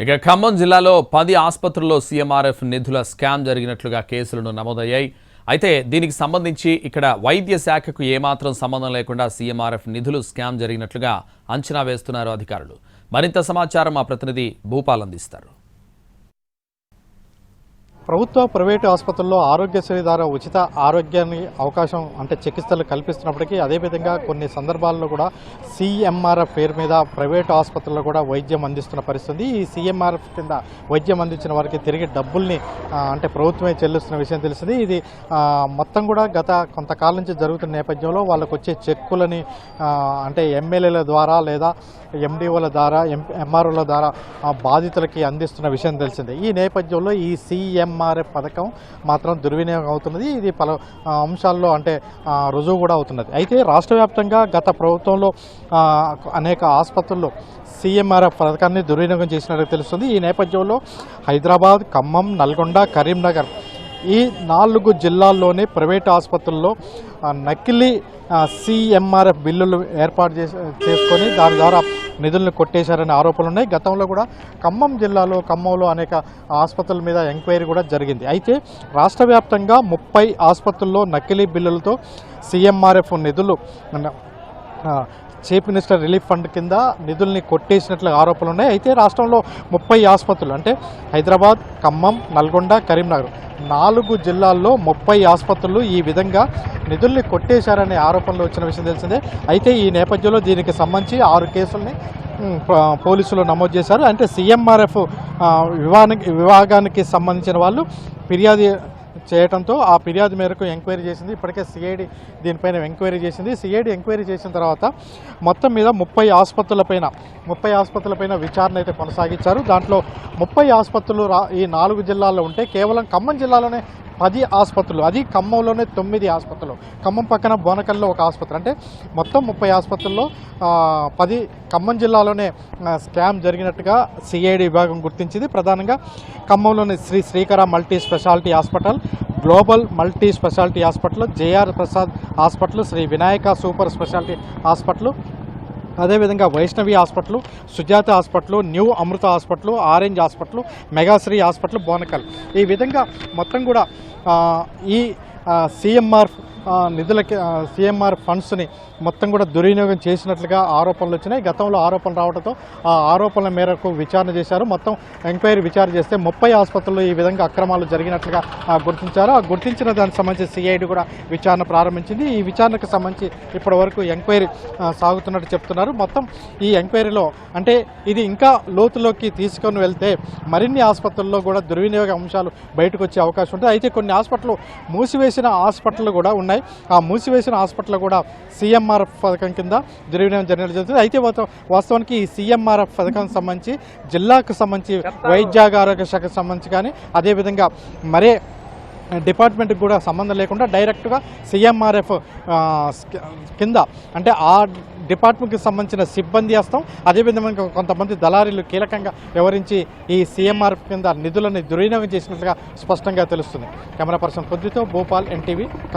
ఇక ఖమ్మం జిల్లాలో 10 ఆసుపత్రుల్లో సీఎంఆర్ఎఫ్ నిధుల స్కామ్ జరిగినట్లుగా కేసులను నమోదయ్యాయి. అయితే దీనికి సంబంధించి ఇక్కడ వైద్య శాఖకు ఏమాత్రం సంబంధం లేకుండా సీఎంఆర్ఎఫ్ నిధులు స్కామ్ జరిగినట్లుగా అంచనా వేస్తున్నారు అధికారులు. మరింత సమాచారం మా ప్రతినిధి భూపాల్ అందిస్తారు. ప్రభుత్వ ప్రైవేటు ఆసుపత్రుల్లో ఆరోగ్యశ్రీ ద్వారా ఉచిత ఆరోగ్యాన్ని అవకాశం అంటే చికిత్సలు కల్పిస్తున్నప్పటికీ అదేవిధంగా కొన్ని సందర్భాల్లో కూడా సీఎంఆర్ఎఫ్ పేరు మీద ప్రైవేటు ఆసుపత్రుల్లో కూడా వైద్యం అందిస్తున్న పరిస్థితి. ఈ సీఎంఆర్ఎఫ్ కింద వైద్యం అందించిన వారికి తిరిగి డబ్బుల్ని అంటే ప్రభుత్వమే చెల్లిస్తున్న విషయం తెలిసింది. ఇది మొత్తం కూడా గత కొంతకాలం నుంచి జరుగుతున్న నేపథ్యంలో వాళ్ళకు వచ్చే చెక్కులని అంటే ఎమ్మెల్యేల ద్వారా లేదా ఎండిఓల ద్వారా ఎంఆర్ఓల ద్వారా బాధితులకి అందిస్తున్న విషయం తెలిసిందే. ఈ నేపథ్యంలో ఈ సీఎంఆర్ఎఫ్ పథకం మాత్రం దుర్వినియోగం అవుతున్నది. ఇది పలు అంశాల్లో అంటే రుజువు కూడా అవుతున్నది. అయితే రాష్ట్ర వ్యాప్తంగా గత ప్రభుత్వంలో అనేక ఆసుపత్రుల్లో సీఎంఆర్ఎఫ్ పథకాన్ని దుర్వినియోగం చేసినట్టు తెలుస్తుంది. ఈ నేపథ్యంలో హైదరాబాద్, ఖమ్మం, నల్గొండ, కరీంనగర్ ఈ 4 జిల్లాల్లోని ప్రైవేటు ఆసుపత్రుల్లో నకిలీ సీఎంఆర్ఎఫ్ బిల్లులు ఏర్పాటు చేసుకొని దాని ద్వారా నిధులను కొట్టేశారనే ఆరోపణలు ఉన్నాయి. గతంలో కూడా ఖమ్మంలో అనేక ఆసుపత్రుల మీద ఎంక్వైరీ కూడా జరిగింది. అయితే రాష్ట్ర వ్యాప్తంగా 30 ఆసుపత్రుల్లో నకిలీ బిల్లులతో సీఎంఆర్ఎఫ్ నిధులు చీఫ్ మినిస్టర్ రిలీఫ్ ఫండ్ కింద నిధుల్ని కొట్టేసినట్లు ఆరోపణలు ఉన్నాయి. అయితే రాష్ట్రంలో 30 ఆసుపత్రులు అంటే హైదరాబాద్, ఖమ్మం, నల్గొండ, కరీంనగర్ 4 జిల్లాల్లో 30 ఆసుపత్రులు ఈ విధంగా నిధుల్ని కొట్టేశారనే ఆరోపణలు వచ్చిన విషయం తెలిసిందే. అయితే ఈ నేపథ్యంలో దీనికి సంబంధించి 6 కేసుల్ని పోలీసులు నమోదు చేశారు. అంటే సీఎంఆర్ఎఫ్ విభాగానికి సంబంధించిన వాళ్ళు ఫిర్యాదు చేయడంతో ఆ ఫిర్యాదు మేరకు ఎంక్వైరీ చేసింది. ఇప్పటికే సిఐడి దీనిపైన ఎంక్వైరీ చేసింది. సిఐడి ఎంక్వైరీ చేసిన తర్వాత మొత్తం మీద 30 ఆసుపత్రులపైన విచారణ అయితే కొనసాగించారు. దాంట్లో 30 ఆసుపత్రులు ఈ 4 జిల్లాల్లో ఉంటే కేవలం ఖమ్మం జిల్లాలోనే 10 ఆసుపత్రులు, అది ఖమ్మంలోనే 9 ఆసుపత్రులు, ఖమ్మం పక్కన బోనకల్లో ఒక ఆసుపత్రి, అంటే మొత్తం 30 ఆసుపత్రుల్లో 10 ఖమ్మం జిల్లాలోనే స్కామ్ జరిగినట్టుగా సిఐడి విభాగం గుర్తించింది. ప్రధానంగా ఖమ్మంలోని Srikara multi speciality hospital, global multi speciality hospital, JR Prasad hospital, Sri Vinayaka super speciality hospital, అదేవిధంగా Vaishnavi hospital, Sujatha hospital, new Amrutha hospital, orange hospital, Megasri hospital, Bonakal, ఈ విధంగా మొత్తం కూడా ఈ సీఎంఆర్ ఫండ్స్ని మొత్తం కూడా దుర్వినియోగం చేసినట్లుగా ఆరోపణలు వచ్చినాయి. గతంలో ఆరోపణలు రావడంతో ఆ ఆరోపణల మేరకు విచారణ చేశారు. మొత్తం ఎంక్వైరీ విచారణ చేస్తే 30 ఆసుపత్రుల్లో ఈ విధంగా అక్రమాలు జరిగినట్లుగా గుర్తించారు. ఆ గుర్తించిన దానికి సంబంధించి సిఐడి కూడా విచారణ ప్రారంభించింది. ఈ విచారణకు సంబంధించి ఇప్పటి వరకు ఎంక్వైరీ సాగుతున్నట్టు చెప్తున్నారు. మొత్తం ఈ ఎంక్వైరీలో అంటే ఇది ఇంకా లోతులోకి తీసుకొని వెళ్తే మరిన్ని ఆసుపత్రుల్లో కూడా దుర్వినియోగ అంశాలు బయటకు వచ్చే అవకాశం ఉంటుంది. అయితే కొన్ని హాస్పిటల్ మూసివేసిన హాస్పిటల్ కూడా ఉన్నాయి. ఆ మూసివేసిన హాస్పిటల్ కూడా సీఎంఆర్ఎఫ్ పథకం కింద దుర్వినియోగం జరిగినట్టు జరుగుతుంది. అయితే వాస్తవానికి ఈ సీఎంఆర్ఎఫ్ పథకం సంబంధించి జిల్లాకు సంబంధించి వైద్యారోగ్య శాఖకు సంబంధించి కానీ అదేవిధంగా మరే డిపార్ట్మెంట్కి కూడా సంబంధం లేకుండా డైరెక్ట్గా సీఎంఆర్ఎఫ్ కింద అంటే ఆ డిపార్ట్మెంట్కి సంబంధించిన సిబ్బంది వస్తాం, అదేవిధంగా కొంతమంది దళారీలు కీలకంగా వ్యవహరించి ఈ సీఎంఆర్ఎఫ్ కింద నిధులని దుర్వినియోగం చేసినట్లుగా స్పష్టంగా తెలుస్తుంది. కెమెరా పర్సన్ పొద్దుతో భూపాల్, ఎన్టీవీ.